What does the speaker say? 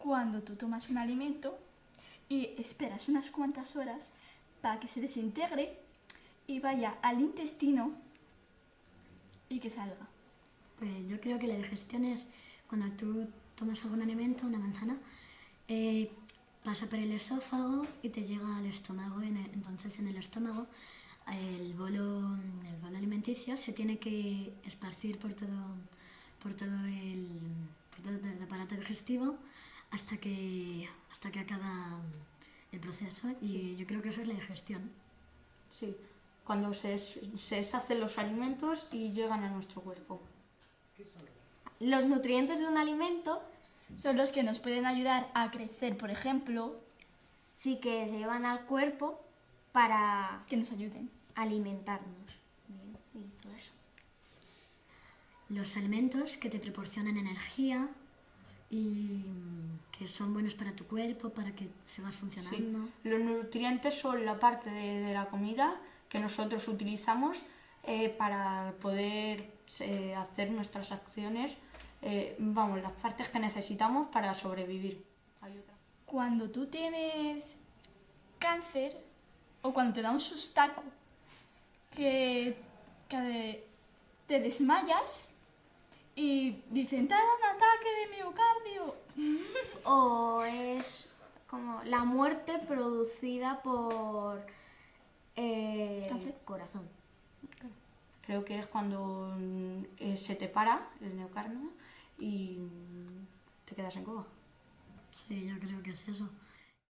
cuando tú tomas un alimento y esperas unas cuantas horas para que se desintegre y vaya al intestino y que salga. Pues yo creo que la digestión es cuando tú tomas algún alimento, una manzana, pasa por el esófago y te llega al estómago. Entonces en el estómago el bolo alimenticio se tiene que esparcir por todo el aparato digestivo hasta que acaba el proceso. Y Sí. yo creo que eso es la digestión. Sí, cuando se deshacen los alimentos y llegan a nuestro cuerpo. Los nutrientes de un alimento Son los que nos pueden ayudar a crecer, por ejemplo, sí que se llevan al cuerpo para que nos ayuden. alimentarnos. Bien, y todo eso. Los alimentos que te proporcionan energía y que son buenos para tu cuerpo, para que sigas funcionando. Sí. Los nutrientes son la parte de la comida que nosotros utilizamos para poder hacer nuestras acciones, las partes que necesitamos para sobrevivir. Hay otra. Cuando tú tienes cáncer o cuando te da un sustaco que te desmayas y dicen, te ha dado un ataque de miocardio. O es como la muerte producida por el ¿Cáncer? corazón. Creo que es cuando se te para el miocardio y te quedas en coma. Sí, yo creo que es eso.